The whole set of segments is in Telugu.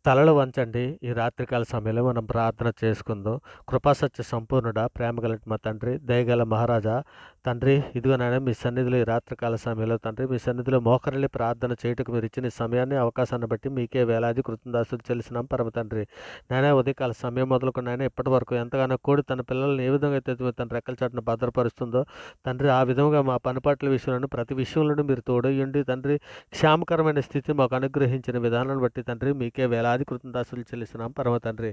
తలలు వంచండి. ఈ రాత్రికాల సమయంలో మనం ప్రార్థన చేసుకుందాం. కృపాసత్య సంపూర్ణుడా, ప్రేమగల మా తండ్రి, దయగల మహారాజా, తండ్రి ఇదిగో నాయన మీ సన్నిధిలో ఈ రాత్రికాల సమయంలో తండ్రి మీ సన్నిధిలో మోకరిల్లి ప్రార్థన చేయుటకు మీరు ఇచ్చిన ఈ సమయాన్ని, అవకాశాన్ని బట్టి మీకే వేలాది కృతజ్ఞతాస్తుతులు చెల్లిస్తున్నాం పరమ తండ్రి. నాయన ఉదయకాల సమయం మొదలుకొని నాయన ఇప్పటి వరకు ఎంతగానో కోడి తన పిల్లల్ని ఏ విధంగా అయితే తన రెక్కల చాటున భద్రపరుస్తుందో తండ్రి, ఆ విధంగా మా పనిపాట్ల విషయంలోనూ ప్రతి విషయంలోనూ మీరు తోడయ్యుండి తండ్రి క్షేమకరమైన స్థితి మాకు అనుగ్రహించిన విధానాన్ని బట్టి తండ్రి మీకే వేలాది కృతజ్ఞతాస్తుతులు చెల్లిస్తున్నాం పరమ తండ్రి.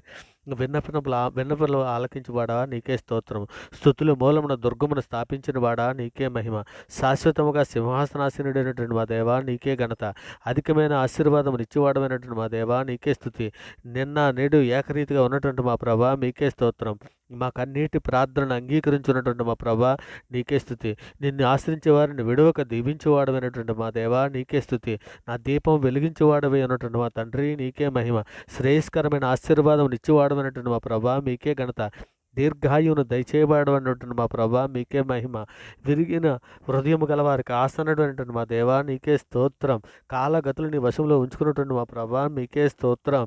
విన్నపములు ఆలకించువాడా నీకే స్తోత్రం. స్తుతులు మూలమున దుర్గమును స్థాపించిన వాడా నీకే మహిమ. శాశ్వతముగా సింహాసనాసీనుడైనటువంటి మా దేవా నీకే ఘనత. అధికమైన ఆశీర్వాదం నిత్యవాడమైనటువంటి మా దేవా నీకే స్తుతి. నిన్న నేడు ఏకరీతిగా ఉన్నటువంటి మా ప్రభా మీకే స్తోత్రం. మా కన్నీటి ప్రార్థనను అంగీకరించున్నటువంటి మా ప్రభా నీకే స్తుతి. నిన్ను ఆశ్రయించే వారిని విడవక దీవించేవాడమైనటువంటి మా దేవా నీకే స్తుతి. నా దీపం వెలిగించేవాడవై ఉన్నటువంటి మా తండ్రి నీకే మహిమ. శ్రేయస్కరమైన ఆశీర్వాదం నిత్యవాడమైనటువంటి మా ప్రభా మీకే ఘనత. దీర్ఘాయువును దయచేయబడనటువంటి మా ప్రభా మీకే మహిమ. విరిగిన హృదయము గల వారికి ఆసనటువంటి మా దేవా నీకే స్తోత్రం. కాలగతులు నీ వశంలో ఉంచుకున్నటువంటి మా ప్రభా మీకే స్తోత్రం.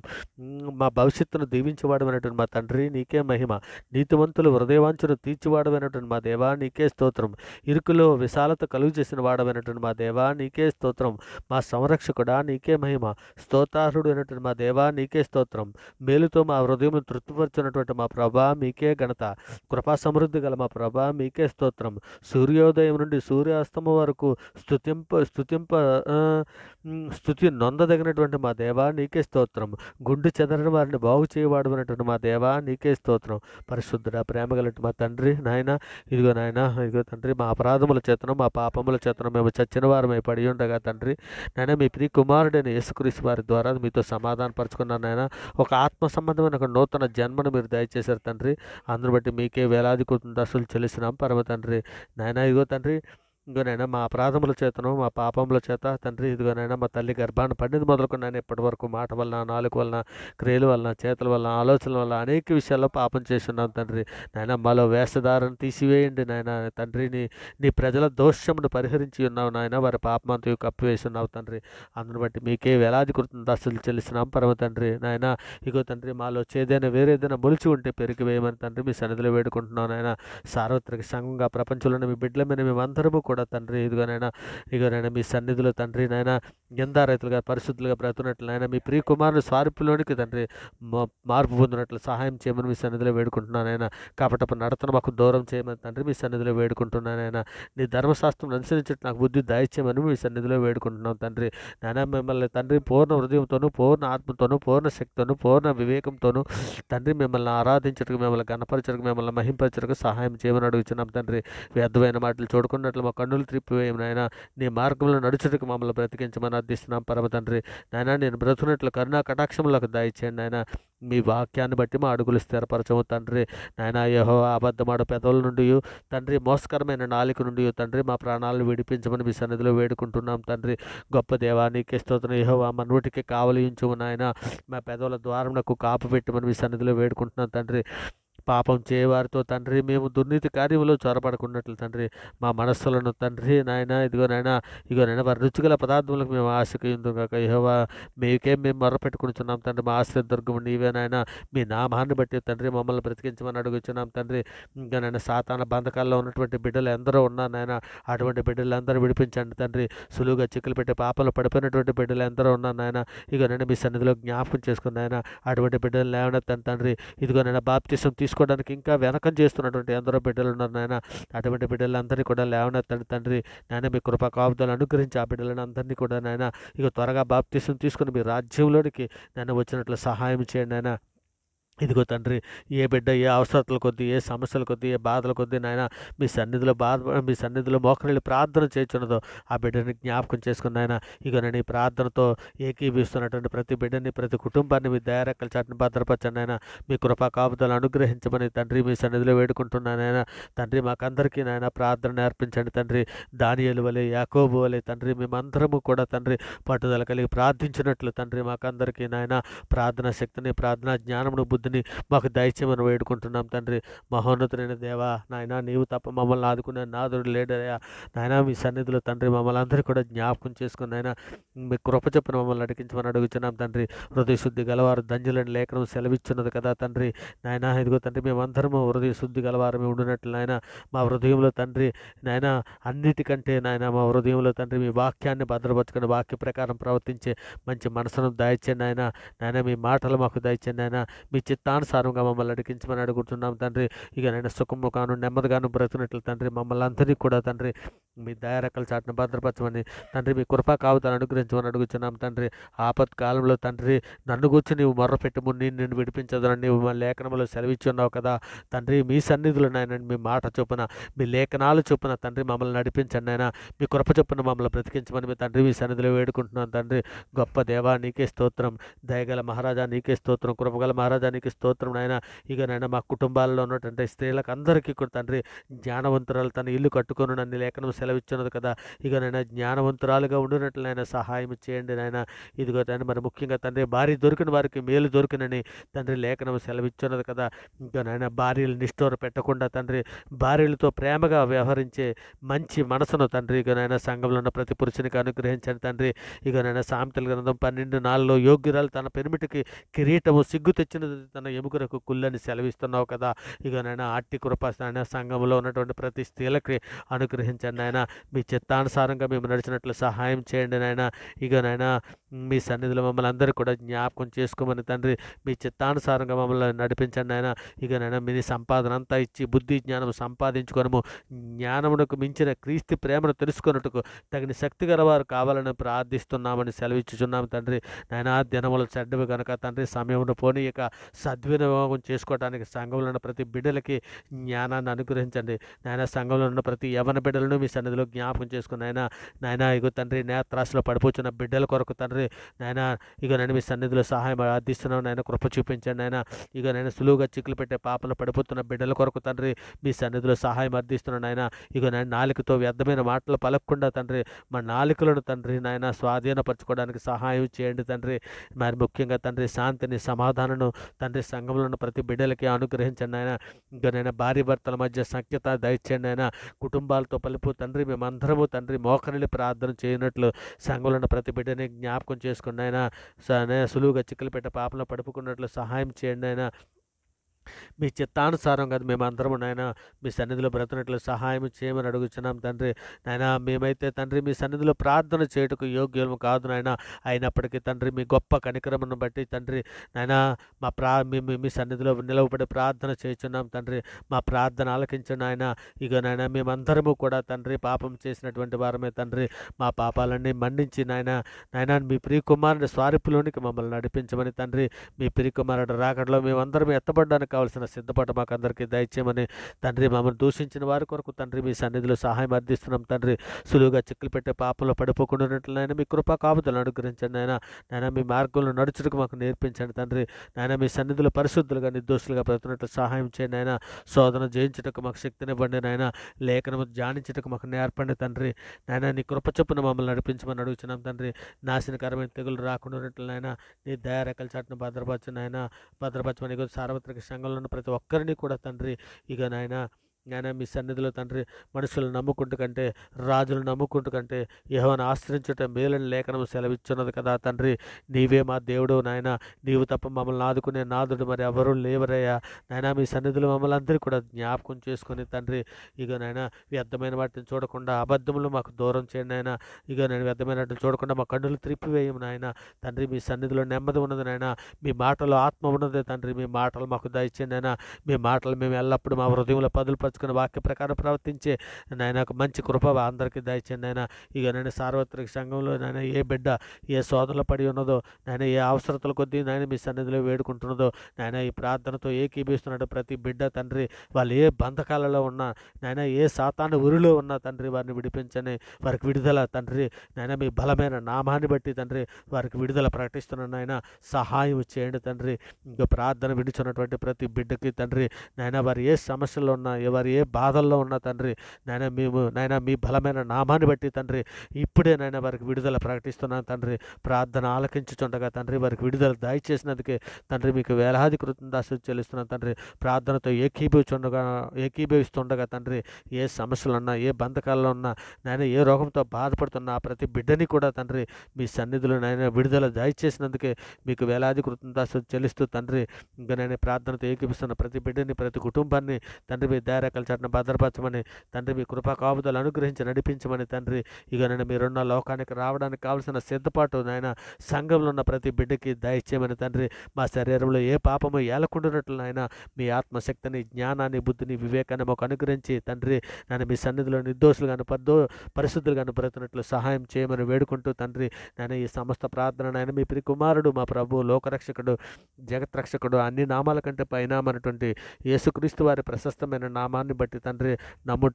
మా భవిష్యత్తును దీవించబడమైనటువంటి మా తండ్రి నీకే మహిమ. నీతివంతులు హృదయవాంఛను తీర్చివాడమైనటువంటి మా దేవా నీకే స్తోత్రం. ఇరుకులో విశాలత కలుగు చేసిన వాడమైనటువంటి మా దేవా నీకే స్తోత్రం. మా సంరక్షకుడా నీకే మహిమ. స్తోత్రార్హుడు అయినటువంటి మా దేవా నీకే స్తోత్రం. మేలుతో మా హృదయం తృప్తిపరచున్నటువంటి మా ప్రభా మీకే ఘనత. కృపా సమృద్ధి గల మా ప్రభా మీకే స్తోత్రం. సూర్యోదయం నుండి సూర్యాస్తమం వరకు స్తుతి నొందదగినటువంటి మా దేవా నీకే స్తోత్రం. గుండు చెదరని వారిని బాగు చేయవాడమైనటువంటి మా దేవా నీకే స్తోత్రం. పరిశుద్ధుడా, ప్రేమగలటి మా తండ్రి, నాయన ఇదిగో తండ్రి, మా అపరాధముల చేతను మా పాపముల చేతను మేము చచ్చిన వారమై పడి ఉండగా తండ్రి, నాయన మీ ప్రియ కుమారుడైన యేసుక్రీస్తు వారి ద్వారా మీతో సమాధాన పరుచుకున్నాను నాయన. ఒక ఆత్మ సంబంధమైన ఒక నూతన జన్మను మీరు దయచేశారు తండ్రి. అందును బట్టి మీకే వేలాది కృతజ్ఞతలు చెల్లిస్తున్నాం పరమ తండ్రి. నాయన ఇదిగోనైనా మా అపరాధముల చేతను మా పాపముల చేత తండ్రి, ఇదిగోనైనా మా తల్లి గర్భాన్ని పండింది మొదలుకొని నేను ఇప్పటి వరకు మాట వలన, నాలుక వలన, క్రియల వలన, చేతుల వలన, ఆలోచనల వలన అనేక విషయాల్లో పాపం చేస్తున్నాం తండ్రి. నాయన మాలో వేషధారను తీసివేయండి నాయన తండ్రి. నీ ప్రజల దోషమును పరిహరించి ఉన్నావు నాయన. వారి పాపమంతయు కప్పివేసి ఉన్నావు తండ్రి. అందును బట్టి మీకే వేలాది కృతజ్ఞతలు చెల్లిస్తున్నాం పరమ తండ్రి. నాయన ఇగో తండ్రి, మాలో చేదైనా వేరేదైనా మొలిచి ఉంటే పెరిగి వేయమని తండ్రి మీ సన్నిధిలో వేడుకుంటున్నాం నాయన. సార్వత్రిక సంఘంగా ప్రపంచంలోని మీ బిడ్డల మీద మేమందరము కూడా తండ్రి ఇదిగోనైనా మీ సన్నిధిలో తండ్రి నాయన రైతులుగా పరిశుద్ధులుగా బ్రతున్నట్లు నాయన మీ ప్రియ కుమారుని స్వారూప్యంలోనికి తండ్రి మార్పు పొందినట్లు సహాయం చేయమని మీ సన్నిధిలో వేడుకుంటున్నానైనా. కాబట్టి నడతను మాకు దూరం చేయమని తండ్రి మీ సన్నిధిలో వేడుకుంటున్నానైనా. నీ ధర్మశాస్త్రం అనుసరించట్టు నాకు బుద్ధి దయచేయమని మీ సన్నిధిలో వేడుకుంటున్నాం తండ్రి. నాయన మిమ్మల్ని తండ్రి పూర్ణ హృదయంతోనూ, పూర్ణ ఆత్మతోనూ, పూర్ణ శక్తితోనూ, పూర్ణ వివేకంతోనూ తండ్రి మిమ్మల్ని ఆరాధించడానికి, మిమ్మల్ని గణపరచడానికి, మిమ్మల్ని మహింపరచడానికి సహాయం చేయమని అడుగుతున్నాం తండ్రి. వ్యర్థమైన మాటలు చూడుకున్నట్లు మా కన్నులు త్రిప్పివేయం నాయన. నీ మార్గంలో నడుచుటకు మమ్మల్ని బ్రతికించమని అర్థిస్తున్నాం పరమ తండ్రి. నాయన నేను బ్రతుకున్నట్లు కరుణా కటాక్షములకు దయచేయండి నాయన. మీ వాక్యాన్ని బట్టి మా అడుగులు స్థిరపరచము తండ్రి. నాయన యెహోవా అబద్ధమాడు పెదవుల నుండి తండ్రి, మోసకరమైన నాలుక నుండి తండ్రి మా ప్రాణాలను విడిపించమని మీ సన్నిధిలో వేడుకుంటున్నాం తండ్రి. గొప్ప దేవా నీకే స్తోత్రం. యెహోవా మా నోటికి కావలించుము నాయన. మా పెదవుల ద్వారమునకు కాపు పెట్టమని మీ సన్నిధిలో వేడుకుంటున్నాం తండ్రి. పాపం చేయవారితో తండ్రి మేము దుర్నీతి కార్యములో చొరబడుకున్నట్లు తండ్రి మా మనస్సులను తండ్రి నాయన ఇగోనైనా వారి రుచిగల పదార్థములకు మేము ఆశకిందుగాక. యెహోవా మీకే మేము మొర్రపెట్టుకుంటున్నాం తండ్రి. మా ఆశ్రయ దుర్గము నీవే నాయన. మీ నామాన్ని బట్టి తండ్రి మమ్మల్ని బ్రతికించమని అడుగుచున్నాం తండ్రి. ఇంకా నాయన సాతాన బంధకాల్లో ఉన్నటువంటి బిడ్డలు ఎందరో ఉన్నారు నాయన. అటువంటి బిడ్డలందరూ విడిపించండి తండ్రి. సులువుగా చిక్కులు పెట్టి పాపలు పడిపోయినటువంటి బిడ్డలు ఎందరో ఉన్నారు నాయన. ఇగోనైనా మీ సన్నిధిలో జ్ఞాపకం చేసుకుని నాయన అటువంటి బిడ్డలు లేవనెత్తండి తండ్రి. ఇదిగోనైనా బాప్తిసం తీసుకోవడానికి ఇంకా వెనకం చేస్తున్నటువంటి ఎందరో బిడ్డలు ఉన్నారు నాయన. అటువంటి బిడ్డలందరినీ కూడా లేవనెత్తండి తండ్రి. నాయన మీ కృపా కాపుదలు అనుగ్రహించి ఆ బిడ్డలను అందరినీ కూడా నాయన త్వరగా బాప్తిసం తీసుకుని మీ రాజ్యంలోనికి నన్ను వచ్చినట్లు సహాయం చేయండి నాయన. ఇదిగో తండ్రి, ఏ బిడ్డ ఏ అవసరతల కొద్దీ, ఏ సమస్యల కొద్దీ, ఏ బాధల కొద్దీ నాయన మీ సన్నిధిలో మోకరిల్లి ప్రార్థన చేస్తున్నదో ఆ బిడ్డని జ్ఞాపకం చేసుకుని ఆయన ఇగోనని ప్రార్థనతో ఏకీభిస్తున్నటువంటి ప్రతి బిడ్డని, ప్రతి కుటుంబాన్ని మీ దయారెక్కల చాటుని భద్రపరచండి ఆయన. మీ కృపా కాపుదలు అనుగ్రహించమని తండ్రి మీ సన్నిధిలో వేడుకుంటున్నాను ఆయన. తండ్రి మాకందరికీ నాయన ప్రార్థన నేర్పించండి తండ్రి. దానియేలు వలె, యాకోబు వలె తండ్రి మేమందరము కూడా తండ్రి పట్టుదల కలిగి ప్రార్థించినట్లు తండ్రి మాకందరికీ నాయన ప్రార్థనా శక్తిని, ప్రార్థనా జ్ఞానమును, బుద్ధి బుద్ధిని మాకు దయచేయమని వేడుకుంటున్నాం తండ్రి. మహోన్నతుడైన దేవా నాయన, నీవు తప్ప మమ్మల్ని ఆదుకునే నాదుడు లేడయ్యా నాయన. మీ సన్నిధిలో తండ్రి మమ్మల్ని అందరూ కూడా జ్ఞాపకం చేసుకుని నాయన మీ కృప చొప్పున మమ్మల్ని నడిపించమని అడుగుచున్నాం తండ్రి. హృదయ శుద్ధి గలవారు ధన్యులని లేఖనం సెలవిచ్చున్నది కదా తండ్రి. నాయన ఇదిగో తండ్రి, మేమందరము హృదయ శుద్ధి గలవారమే ఉండినట్లు నాయన మా హృదయంలో తండ్రి నాయన అన్నిటికంటే నాయన మా హృదయంలో తండ్రి మీ వాక్యాన్ని భద్రపరచుకుని వాక్య ప్రకారం ప్రవర్తించే మంచి మనసును దయచేయండి నాయన. నాయన మీ మాటలు మాకు దయచేయండి నాయన. మీ చిత్తానుసారంగా మమ్మల్ని నడిపించమని అడుగుతున్నాం తండ్రి. ఇక నేను సుఖముగాను నెమ్మదిగాను బ్రతుకున్నట్లు తండ్రి మమ్మల్ని అందరినీ కూడా తండ్రి మీ దయారెక్కల చాటును భద్రపరచమని తండ్రి మీ కృపా కావుతాను అనుగ్రహించమని అడుగుతున్నాం తండ్రి. ఆపత్కాలంలో తండ్రి నన్ను కూర్చొని నీవు మొర్రపెట్టుము, నేను విడిపించదనని నీవు మా లేఖనంలో సెలవిచ్చున్నావు కదా తండ్రి. మీ సన్నిధిలో నాయన మీ మాట చొప్పున మీ లేఖనాలు చొప్పున తండ్రి మమ్మల్ని నడిపించండి నాయన. మీ కృప చొప్పున మమ్మల్ని బ్రతికించమని మీ తండ్రి మీ సన్నిధిలో వేడుకుంటున్నాను తండ్రి. గొప్ప దేవా నీకే స్తోత్రం, దయగల మహారాజా నీకే స్తోత్రం, కృపగల మహారాజా నీకే స్తోత్రం నాయన. ఇక నాయన మా కుటుంబాల్లో ఉన్నటువంటి స్త్రీలకు అందరికీ కూడా తండ్రి జ్ఞానవంతురాలు తన ఇల్లు కట్టుకొని నన్ను లేఖనం సెలవిచ్చినది కదా. ఇక నాయన జ్ఞానవంతురాలుగా ఉండినట్లు నాయన సహాయం చేయండి నాయన. ఇదిగో తండ్రి మరి ముఖ్యంగా తండ్రి భార్య దొరికిన వారికి మేలు దొరికినని తండ్రి లేఖనం సెలవిచ్చినది కదా. ఇంకా నాయన భార్యలు నిష్ఠూర పెట్టకుండా తండ్రి భార్యలతో ప్రేమగా వ్యవహరించే మంచి మనసును తండ్రి ఇక నాయన సంఘంలో ఉన్న ప్రతి పురుషునికి అనుగ్రహించండి తండ్రి. ఇక నాయన సామెతల గ్రంథం 12:4 యోగ్యురాలు తన పెనిమిటికి కిరీటము, సిగ్గు తెచ్చినది తన ఎముకలకు కుళ్ళని సెలవిస్తున్నావు కదా. ఇక నాయన అట్టి కృప నాయన సంఘంలో ఉన్నటువంటి ప్రతి స్త్రీలకి అనుగ్రహించండి నాయన. మీ చిత్తానుసారంగా మేము నడిచినట్లు సహాయం చేయండి నాయన. ఇక నాయన మీ సన్నిధిలో మమ్మల్ని అందరూ కూడా జ్ఞాపకం చేసుకోమని తండ్రి మీ చిత్తానుసారంగా మమ్మల్ని నడిపించండి నాయన. ఇక నాయన మీ సంపాదన అంతా ఇచ్చి బుద్ధి జ్ఞానం సంపాదించుకొనము, జ్ఞానమునకు మించిన క్రీస్తు ప్రేమను తెలుసుకొనుటకు తగిన శక్తి గలవారు కావాలని ప్రార్థిస్తున్నామని సెలవిచ్చుచున్నాము తండ్రి. నాయన దినములు చెడ్డవి కనుక తండ్రి సమయమును పోనీయక సద్వినియోగం చేసుకోవడానికి సంఘంలో ఉన్న ప్రతి బిడ్డలకి జ్ఞానాన్ని అనుగ్రహించండి నాయన. సంఘంలో ఉన్న ప్రతి యవన బిడ్డలను మీ సన్నిధిలో జ్ఞాపకం చేసుకుని నాయన ఇగో తండ్రి నేత్రాశలో పడిపోతున్న బిడ్డల కొరకు తండ్రి నాయన ఇక నేను మీ సన్నిధిలో సహాయం ఆర్థిస్తున్నాను నాయన. కృప చూపించండి నాయన. ఇక నేను సులువుగా చిక్కులు పెట్టే పాపలు పడిపోతున్న బిడ్డల కొరకు తండ్రి మీ సన్నిధిలో సహాయం అర్థిస్తున్నాను నాయన. ఇక నేను నాలుకతో వ్యర్థమైన మాటలు పలకకుండా తండ్రి మా నాలుకలను తండ్రి నాయన స్వాధీనపరచుకోవడానికి సహాయం చేయండి తండ్రి. మరి ముఖ్యంగా తండ్రి శాంతిని సమాధానను తండ్రి సంఘంలో ఉన్న ప్రతి బిడ్డలకి అనుగ్రహించండి నాయన. ఇంకా నేను భార్య భర్తల మధ్య సఖ్యత దయచేయండి నాయన. కుటుంబాలతో పలుపు తండ్రి మేమందరము తండ్రి మోకరిల్లి ప్రార్థన చేయనట్లు సంఘంలో ఉన్న ప్రతి బిడ్డని జ్ఞాపకం చేసుకుని నాయన సులువుగా చిక్కులు పెట్టే పాపలో పడుపుకున్నట్లు సహాయం చేయండి నాయన. మీ చిత్తానుసారం కదా మేమందరము నాయన మీ సన్నిధిలో బ్రతునట్లు సహాయం చేయమని అడుగుచున్నాం తండ్రి. నాయన మేమైతే తండ్రి మీ సన్నిధిలో ప్రార్థన చేయుటకు యోగ్యము కాదు నాయన. అయినప్పటికీ తండ్రి మీ గొప్ప కనికరమును బట్టి తండ్రి నాయన మీ సన్నిధిలో నిలవబడి ప్రార్థన చేయుచున్నాం తండ్రి. మా ప్రార్థన ఆలకించండి నాయన. ఇక నాయన మేమందరము కూడా తండ్రి పాపం చేసినటువంటి వారమే తండ్రి. మా పాపాలన్నీ మన్నించి నాయన మీ ప్రియకుమారుని స్వారూప్యంలోనికి మమ్మల్ని నడిపించమని తండ్రి. మీ ప్రియకుమారుడు రాకడలో మేమందరం ఎత్తబడడానికి కావాల్సిన సిద్ధపాటు మాకు అందరికీ దయచేయమని తండ్రి. మమ్మల్ని దూషించిన వారి కొరకు తండ్రి మీ సన్నిధిలో సహాయం అర్థిస్తున్నాం తండ్రి. సులువుగా చిక్కులు పెట్టే పాపంలో పడిపోకుండానట్లయినా మీ కృపా కాపుదలను అనుగ్రహించండి నాయన. మీ మార్గంలో నడుచుటకు మాకు నేర్పించండి తండ్రి. నాయన మీ సన్నిధిలో పరిశుద్ధులుగా నిర్దోషులుగా బ్రతుకున్నట్లు సహాయం చేయండి నాయన. శోధన జయించుటకు మాకు శక్తినివ్వండి నాయన. లేఖనము ధ్యానించుటకు మాకు నేర్పండి తండ్రి. నాయన నీ కృప చొప్పున మమ్మల్ని నడిపించమని అడుగుతున్నాం తండ్రి. నాశనకరమైన తెగులు రాకుండా నాయన నీ దయారెక్కల చాటును భద్రపరచమని సార్వత్రిక సంఘంలో ఉన్న ప్రతి ఒక్కరిని కూడా తండ్రి ఇక నాయన మీ సన్నిధిలో తండ్రి మనుషులను నమ్ముకుంటూ కంటే రాజులను నమ్ముకుంటూ కంటే యెహోవాను ఆశ్రయించటం మేలని లేఖనం సెలవిచ్చున్నది కదా తండ్రి. నీవే మా దేవుడు నాయన. నీవు తప్ప మమ్మల్ని ఆదుకునే నాదుడు మరి ఎవరూ లేవరయ్యా నాయన. మీ సన్నిధిలో మమ్మల్ని అందరూ కూడా జ్ఞాపకం చేసుకుని తండ్రి ఇక నాయన వ్యర్థమైన వాటిని చూడకుండా అబద్ధములు మాకు దూరం చేయండి నాయన. ఇక నేను వ్యర్థమైన వాటిని చూడకుండా మా కన్నులు త్రిప్పివేయము నాయన. తండ్రి మీ సన్నిధిలో నెమ్మది ఉన్నది నాయన. మీ మాటలో ఆత్మ ఉన్నదే తండ్రి. మీ మాటలు మాకు దయచేయండి నాయన. మీ మాటలు మేము ఎల్లప్పుడూ మా హృదయంలో పదులుపరుచుకుని వాక్య ప్రకారం ప్రవర్తించే నాయన ఒక మంచి కృప అందరికీ దయచేయండి నాయన. ఇక నేను సార్వత్రిక సంఘంలో నాయన ఏ బిడ్డ ఏ శోధనలో పడి ఉన్నదో నాయన ఏ అవసరతల కొద్దీ నాయన మీ సన్నిధిలో వేడుకుంటున్నదో నాయన ఈ ప్రార్థనతో ఏకీభిస్తున్నాడు ప్రతి బిడ్డ తండ్రి. వాళ్ళు ఏ బంధకాలలో ఉన్నా నాయన ఏ సాతాను ఉరిలో ఉన్నా తండ్రి వారిని విడిపించని వారికి విడుదల తండ్రి నాయన మీ బలమైన నామాన్ని బట్టి తండ్రి వారికి విడుదల ప్రకటిస్తున్నాను నాయన. సహాయం చేయండి తండ్రి. ఇంకా ప్రార్థన విడుచున్నటువంటి ప్రతి బిడ్డకి తండ్రి నాయన వారు ఏ సమస్యలో ఉన్నా వారు వారు ఏ బాధల్లో ఉన్నా తండ్రి నాయన మేము నాయన మీ బలమైన నామాన్ని బట్టి తండ్రి ఇప్పుడే నాయన వారికి విడుదల ప్రకటిస్తున్నాను తండ్రి. ప్రార్థన ఆలకించుచుండగా తండ్రి వారికి విడుదల దయచేసినందుకే తండ్రి మీకు వేలాది కృతజ్ఞతాస్తుతులు చెల్లిస్తున్నాను తండ్రి. ప్రార్థనతో ఏకీభవిస్తుండగా తండ్రి ఏ సమస్యలున్నా ఏ బంధకాల్లో ఉన్నా నాయన ఏ రోగంతో బాధపడుతున్నా ప్రతి బిడ్డని కూడా తండ్రి మీ సన్నిధిలో నాయన విడుదల దయచేసినందుకే మీకు వేలాది కృతజ్ఞతాస్తుతులు చెల్లిస్తూ తండ్రి ఇంకా నేను ప్రార్థనతో ఏకీపిస్తున్న ప్రతి బిడ్డని ప్రతి కుటుంబాన్ని తండ్రి మీ దయారేఖల చాటున భద్రపరచమని తండ్రి మీ కృపా కాపుదలు అనుగ్రహించి నడిపించమని తండ్రి ఇక నేను మీరున్న లోకానికి రావడానికి కావలసిన సిద్ధపాటు నాయన సంఘంలో ఉన్న ప్రతి బిడ్డకి దయచేయమని తండ్రి. మా శరీరంలో ఏ పాపము ఏలకుండునట్లు నాయన మీ ఆత్మశక్తిని జ్ఞానాన్ని బుద్ధిని వివేకాన్ని మాకు అనుగ్రహించి తండ్రి నన్ను మీ సన్నిధిలో నిర్దోషులుగాను పరిశుద్ధులుగాను బ్రతున్నట్లు సహాయం చేయమని వేడుకుంటూ తండ్రి నేను ఈ సమస్త ప్రార్థన నాయన మీ ప్రియ కుమారుడు మా ప్రభు లోకరక్షకుడు జగత్రక్షకుడు అన్ని నామాల కంటే పైనామన్నటువంటి యేసుక్రీస్తు వారి ప్రశస్తమైన నామాన్ని బట్టి తండ్రి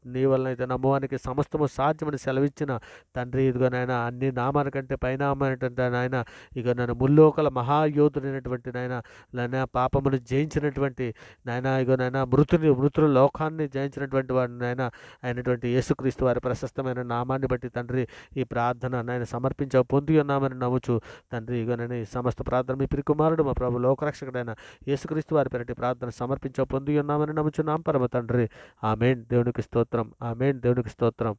నీ వలన అయితే నమ్మువానికి సమస్తము సాధ్యమని సెలవిచ్చిన తండ్రి ఇదిగో నాయన అన్ని నామాల కంటే పైనామనేటువంటి నాయన ఇక నన్ను ముల్లోకల మహాయోధుడైనటువంటి నాయన పాపమును జయించినటువంటి నాయన ఇగో నాయన మృతుల లోకాన్ని జయించినటువంటి వాడు నాయన అయినటువంటి యేసుక్రీస్తు వారి ప్రశస్తమైన నామాన్ని బట్టి తండ్రి ఈ ప్రార్థన నాయన సమర్పించ పొంది ఉన్నామని నమ్ముచు తండ్రి ఇగో నేను ఈ సమస్త ప్రార్థన మీ ప్రియ కుమారుడు మా ప్రభు లోకరక్షకుడైన యేసుక్రీస్తు వారి పేరిట ప్రార్థన సమర్పించ పొంది ఉన్నామని నమ్ముచున్నాం పరమ తండ్రి. ఆమేన్. దేవునికి స్తోత్రం. ఆమేన్. దేవునికి స్తోత్రం.